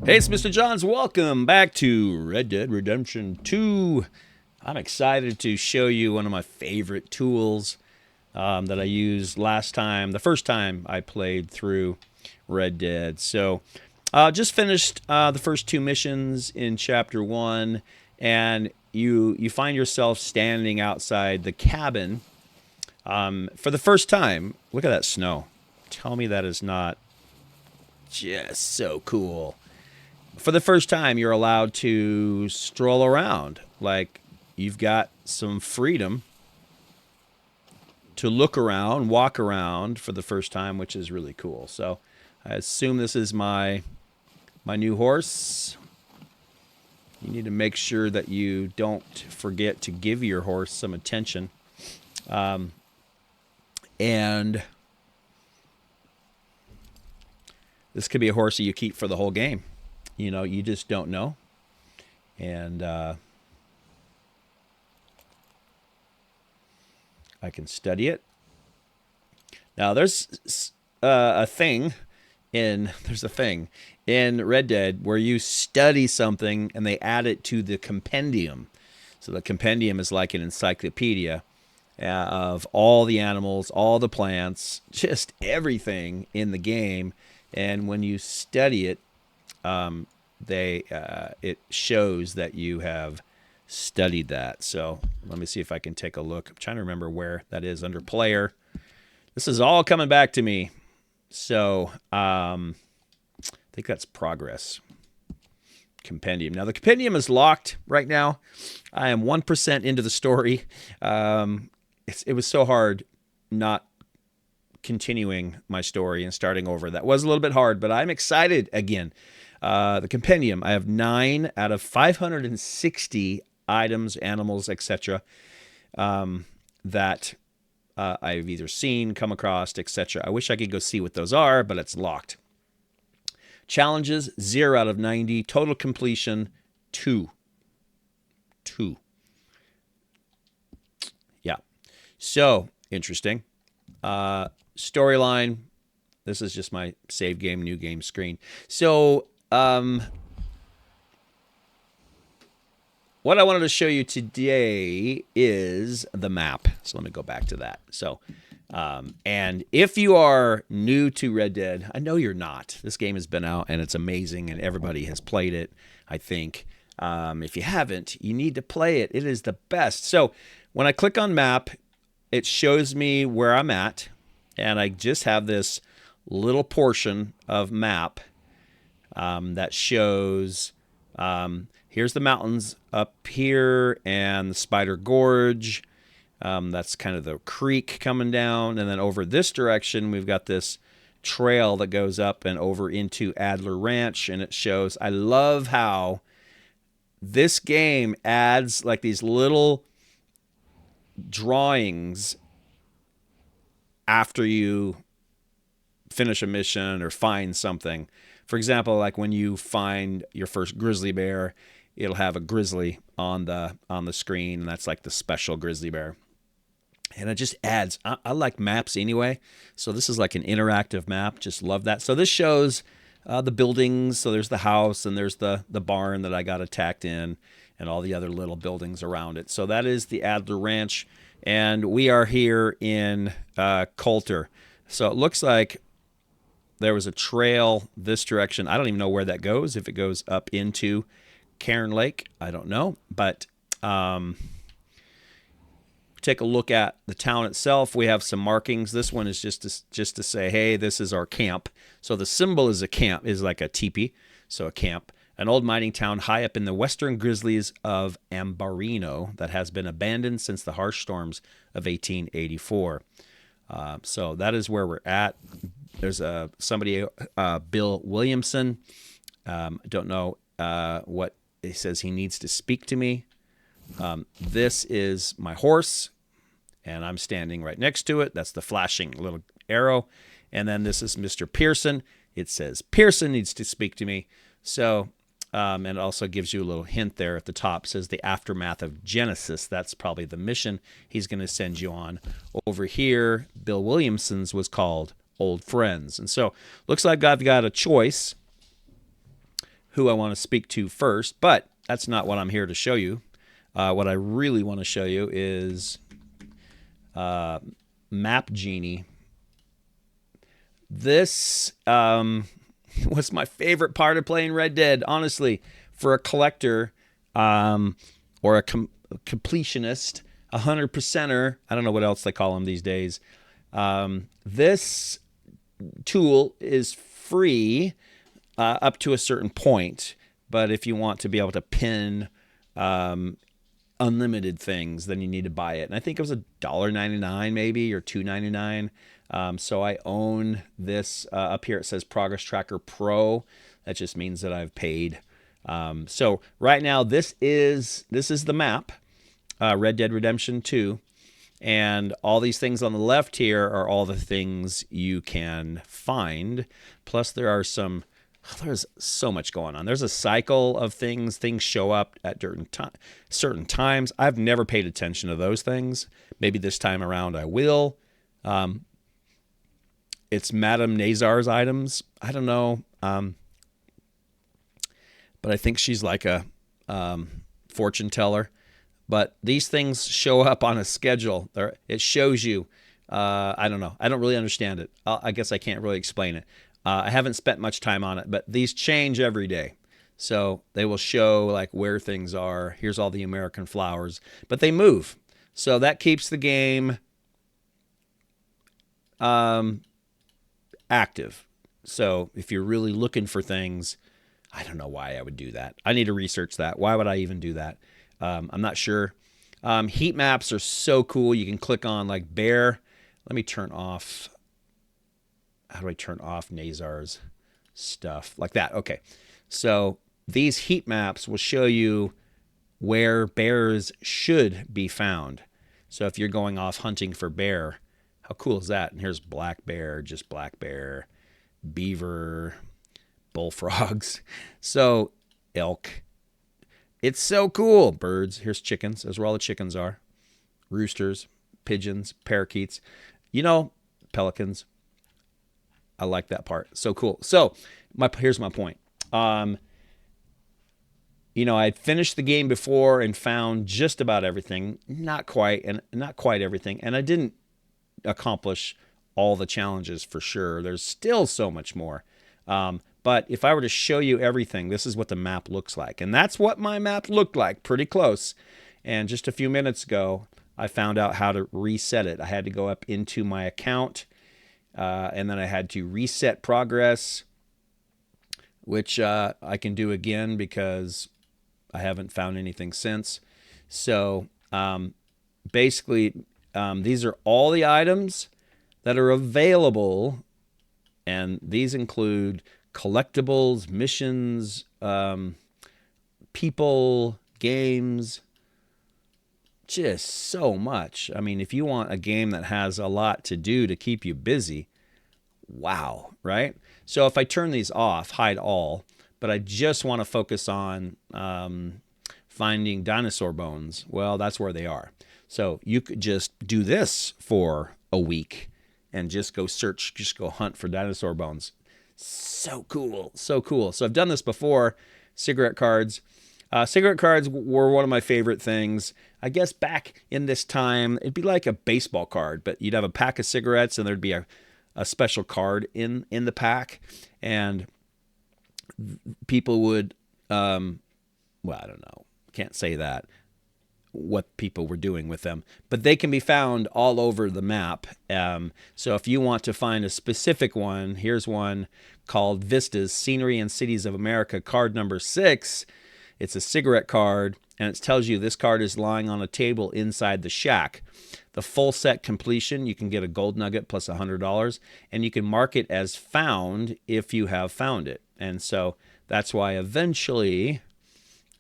Hey, it's Mr. Johns. Welcome back to Red Dead Redemption 2. I'm excited to show you one of my favorite tools that I used last time, the first time I played through Red Dead. So, just finished the first two missions in Chapter 1, and you find yourself standing outside the cabin for the first time. Look at that snow. Tell me that is not just so cool. For the first time, you're allowed to stroll around. Like, you've got some freedom to look around, walk around for the first time, which is really cool. So, I assume this is my new horse. You need to make sure that you don't forget to give your horse some attention. And this could be a horse that you keep for the whole game. You know, you just don't know. And I can study it. Now, there's a thing in Red Dead where you study something and they add it to the compendium. So the compendium is like an encyclopedia of all the animals, all the plants, just everything in the game. And when you study it, it shows that you have studied that. So let me see if I can take a look. I'm trying to remember where that is under player. This is all coming back to me. So I think that's progress. Compendium. Now the compendium is locked right now. I am 1% into the story. It was so hard not continuing my story and starting over. That was a little bit hard, but I'm excited again. The compendium, I have 9 out of 560 items, animals, etc. That I've either seen, come across, etc. I wish I could go see what those are, but it's locked. Challenges, 0 out of 90. Total completion, 2. 2. Yeah. So, interesting. Storyline. This is just my save game, new game screen. So, what I wanted to show you today is the map. So let me go back to that. So, and if you are new to Red Dead, I know you're not. This game has been out and it's amazing and everybody has played it, I think. If you haven't, you need to play it. It is the best. So when I click on map, it shows me where I'm at. And I just have this little portion of map that shows here's the mountains up here and the Spider Gorge. That's kind of the creek coming down. And then over this direction, we've got this trail that goes up and over into Adler Ranch. And it shows, I love how this game adds like these little drawings after you finish a mission or find something. For example, like when you find your first grizzly bear, it'll have a grizzly on the screen, and that's like the special grizzly bear. And it just adds, I like maps anyway, so this is like an interactive map. Just love that. So this shows the buildings. So there's the house, and there's the barn that I got attacked in, and all the other little buildings around it. So that is the Adler Ranch, and we are here in Coulter. So it looks like there was a trail this direction. I don't even know where that goes. If it goes up into Cairn Lake, I don't know. But take a look at the town itself. We have some markings. This one is just to say, hey, this is our camp. So the symbol is a camp, is like a teepee, so a camp. An old mining town high up in the western grizzlies of Ambarino that has been abandoned since the harsh storms of 1884. So that is where we're at. There's somebody, Bill Williamson. Don't know what he says. He needs to speak to me. This is my horse, and I'm standing right next to it. That's the flashing little arrow. And then this is Mr. Pearson. It says Pearson needs to speak to me. So, and it also gives you a little hint there at the top. It says the aftermath of Genesis. That's probably the mission he's going to send you on. Over here, Bill Williamson's was called Old Friends. And so looks like I've got a choice. who I want to speak to first, but that's not what I'm here to show you. What I really want to show you is Map Genie. This was my favorite part of playing Red Dead, honestly. For a collector or a completionist, 100%er, I don't know what else they call them these days. This tool is free up to a certain point, but if you want to be able to pin unlimited things, then you need to buy it. And I think it was $1.99 maybe, or $2.99. So I own this. Up here it says Progress Tracker Pro. That just means that I've paid. So right now this is the map, Red Dead Redemption 2. And all these things on the left here are all the things you can find. Plus there's so much going on. There's a cycle of things. Things show up at certain times. I've never paid attention to those things. Maybe this time around I will. It's Madame Nazar's items. I don't know. But I think she's like a fortune teller. But these things show up on a schedule. It shows you. I don't know. I don't really understand it. I guess I can't really explain it. I haven't spent much time on it, but these change every day. So they will show like where things are. Here's all the American flowers, but they move. So that keeps the game active. So if you're really looking for things, I don't know why I would do that. I need to research that. Why would I even do that? I'm not sure. Heat maps are so cool. You can click on like bear. Let me turn off. How do I turn off Nazar's stuff? Like that. Okay. So these heat maps will show you where bears should be found. So if you're going off hunting for bear, how cool is that? And here's black bear, just black bear, beaver, bullfrogs. So elk. It's so cool. Birds. Here's chickens. That's where all the chickens are. Roosters, pigeons, parakeets. Pelicans. I like that part. So cool. So here's my point. I finished the game before and found just about everything. Not quite everything. And I didn't accomplish all the challenges for sure. There's still so much more. But if I were to show you everything, this is what the map looks like. And that's what my map looked like, pretty close. And just a few minutes ago, I found out how to reset it. I had to go up into my account, and then I had to reset progress, which I can do again because I haven't found anything since. So basically, these are all the items that are available, and these include collectibles, missions, people, games, just so much. I mean, if you want a game that has a lot to do to keep you busy, wow, right? So if I turn these off, hide all, but I just want to focus on finding dinosaur bones, well, that's where they are. So you could just do this for a week and just go search, just go hunt for dinosaur bones. So cool, so cool. So I've done this before. Cigarette cards. Cigarette cards were one of my favorite things. I guess back in this time, it'd be like a baseball card, but you'd have a pack of cigarettes and there'd be a special card in the pack. And people would, well, I don't know, can't say that, what people were doing with them, but they can be found all over the map. So if you want to find a specific one, here's one called Vistas, Scenery and Cities of America, card number 6. It's a cigarette card, and it tells you this card is lying on a table inside the shack. The full set completion, you can get a gold nugget plus $100, and you can mark it as found if you have found it. And so that's why eventually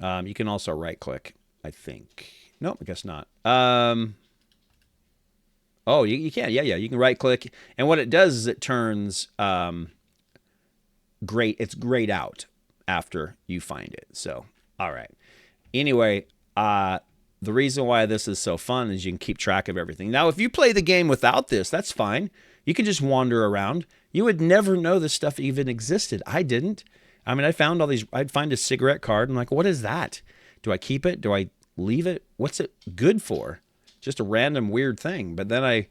you can also right click, I think. Nope, I guess not. Oh, you can. Yeah. You can right click. And what it does is it turns it's grayed out after you find it. So, all right. Anyway, the reason why this is so fun is you can keep track of everything. Now, if you play the game without this, that's fine. You can just wander around. You would never know this stuff even existed. I didn't. I mean, I found all these. I'd find a cigarette card. I'm like, what is that? Do I keep it? Do I leave it? What's it good for? Just a random weird thing. But then I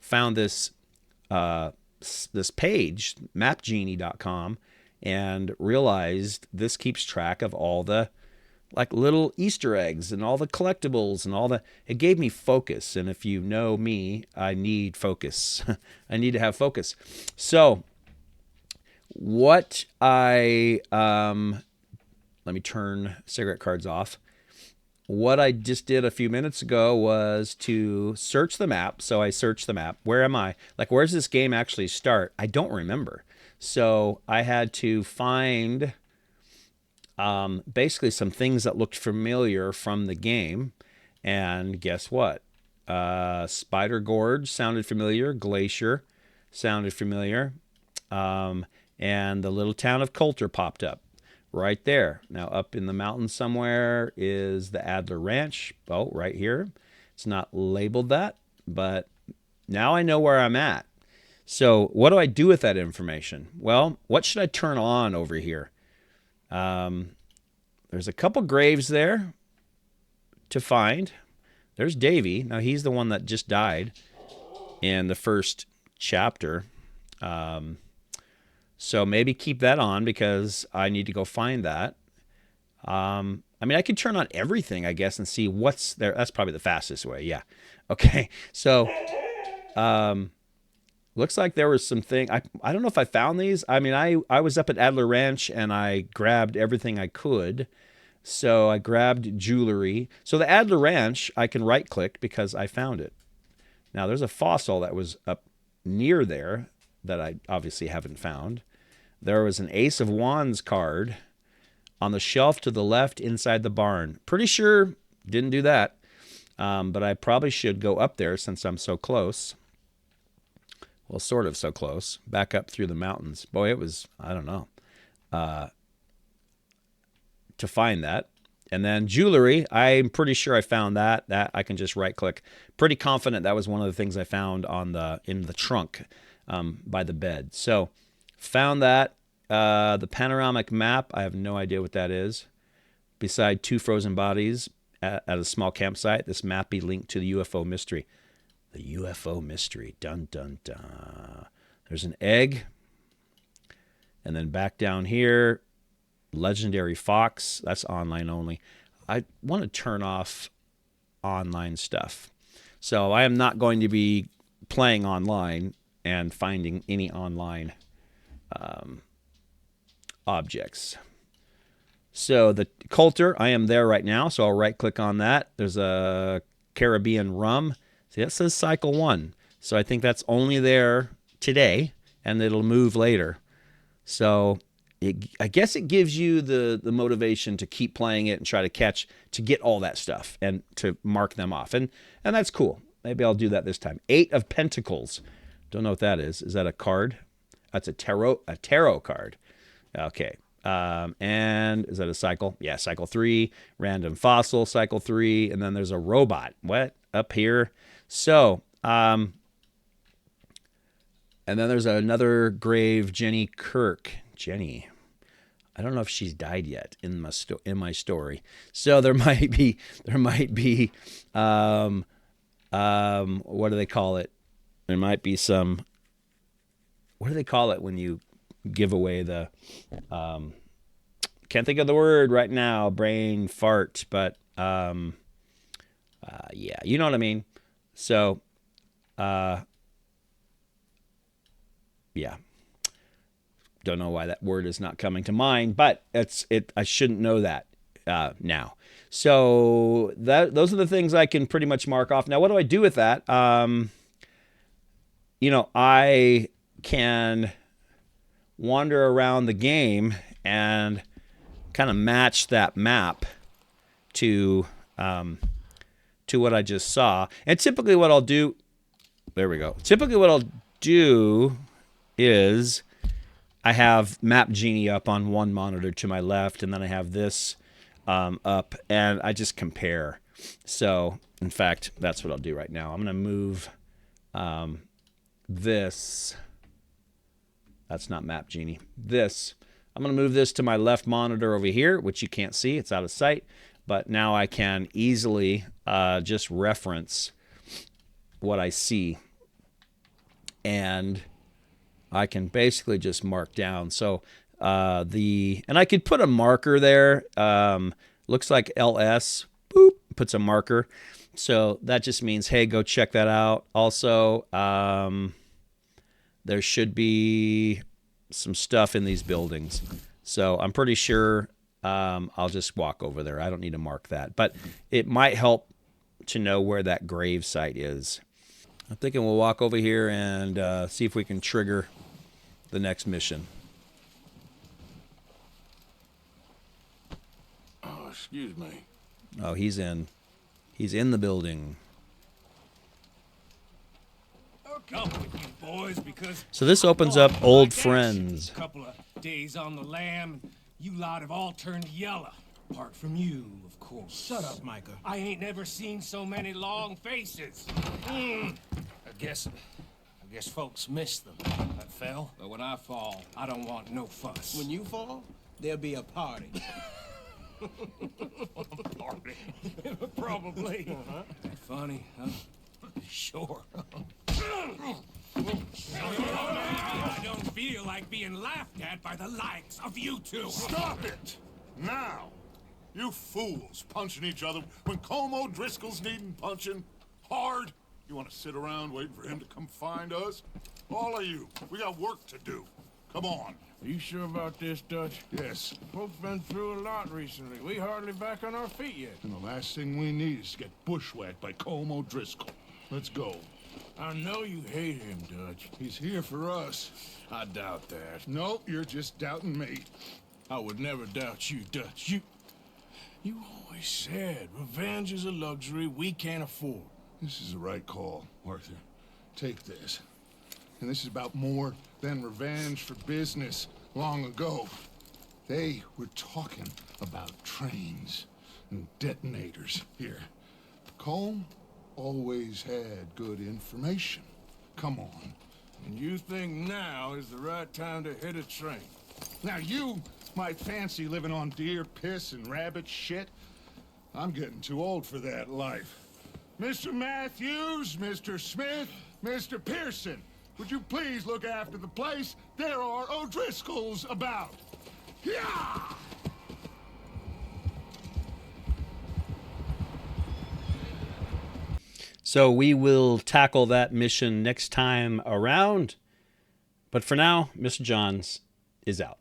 found this this page, mapgenie.com, and realized this keeps track of all the like little Easter eggs and all the collectibles and all the. It gave me focus, and if you know me, I need focus. I need to have focus. So what I let me turn cigarette cards off. What I just did a few minutes ago was to search the map. So I searched the map. Where am I? Like, where's this game actually start? I don't remember. So I had to find basically some things that looked familiar from the game. And guess what? Spider Gorge sounded familiar. Glacier sounded familiar. And the little town of Coulter popped up right there. Now up in the mountains somewhere is the Adler Ranch. Oh, right here. It's not labeled that, but now I know where I'm at. So what do I do with that information? Well, what should I turn on over here? There's a couple graves there to find. There's Davy. Now he's the one that just died in the first chapter. So maybe keep that on because I need to go find that. I mean, I could turn on everything, I guess, and see what's there. That's probably the fastest way. Yeah. Okay. So, looks like there was something. I don't know if I found these. I mean, I was up at Adler Ranch and I grabbed everything I could. So I grabbed jewelry. So the Adler Ranch, I can right click because I found it. Now there's a fossil that was up near there that I obviously haven't found. There was an Ace of Wands card on the shelf to the left inside the barn. Pretty sure didn't do that, but I probably should go up there since I'm so close. Well, sort of so close. Back up through the mountains. Boy, it was, I don't know, to find that. And then jewelry, I'm pretty sure I found that. That I can just right click. Pretty confident that was one of the things I found in the trunk by the bed. So found that. The panoramic map, I have no idea what that is. Beside two frozen bodies at a small campsite, this map be linked to the UFO mystery. The UFO mystery. Dun, dun, dun. There's an egg. And then back down here, legendary fox. That's online only. I want to turn off online stuff. So I am not going to be playing online and finding any online objects. So the Coulter, I am there right now, so I'll right click on that. There's a Caribbean rum. See, that says cycle 1. So I think that's only there today, and it'll move later. So I guess it gives you the motivation to keep playing it and try to get all that stuff and to mark them off. And that's cool. Maybe I'll do that this time. 8 of Pentacles. Don't know what that is. Is that a card? That's a tarot card. Okay. And is that a cycle? Yeah, cycle 3. Random fossil, cycle 3. And then there's a robot. What? Up here. So, and then there's another grave, Jenny Kirk. Jenny. I don't know if she's died yet in my story. So there might be, what do they call it? There might be some, what do they call it when you give away the, can't think of the word right now, brain fart, but, yeah, you know what I mean? So, yeah. Don't know why that word is not coming to mind, but I shouldn't know that now. So those are the things I can pretty much mark off. Now, what do I do with that? I can wander around the game and kind of match that map to what I just saw. And typically what I'll do, there we go. Typically what I'll do is I have Map Genie up on one monitor to my left, and then I have this up, and I just compare. So, in fact, that's what I'll do right now. I'm going to move this. That's not Map Genie. This I'm going to move this to my left monitor over here, which you can't see. It's out of sight. But now I can easily just reference what I see. And I can basically just mark down. So and I could put a marker there. Looks like LS, boop, puts a marker. So that just means, hey, go check that out. Also, there should be some stuff in these buildings. So I'm pretty sure I'll just walk over there. I don't need to mark that. But it might help to know where that grave site is. I'm thinking we'll walk over here and see if we can trigger the next mission. Oh, excuse me. Oh, he's in the building. Come with you boys, because So this opens up old friends. a couple of days on the lam, and you lot have all turned yellow. Apart from you, of course. Shut up, Micah. I ain't never seen so many long faces. I guess folks miss them. That fell. But when I fall, I don't want no fuss. When you fall, there'll be a party. Party. Probably. Funny, huh? Sure. I don't feel like being laughed at by the likes of you two. Stop it! Now! You fools punching each other when Como Driscoll's needing punching hard. You want to sit around waiting for him to come find us? All of you, we got work to do. Come on. Are you sure about this, Dutch? Yes. Folks been through a lot recently. We hardly back on our feet yet. And the last thing we need is to get bushwhacked by Como Driscoll. Let's go. I know you hate him, Dutch. He's here for us. I doubt that. No, you're just doubting me. I would never doubt you, Dutch. You always said revenge is a luxury we can't afford. This is the right call, Arthur. Take this. And this is about more than revenge for business long ago. They were talking about trains and detonators here. Colm always had good information. Come on. And you think now is the right time to hit a train? Now you might fancy living on deer piss and rabbit shit. I'm getting too old for that life. Mr. Matthews, Mr. Smith, Mr. Pearson, would you please look after the place? There are O'Driscolls about. Yeah! So we will tackle that mission next time around. But for now, Mr. Johns is out.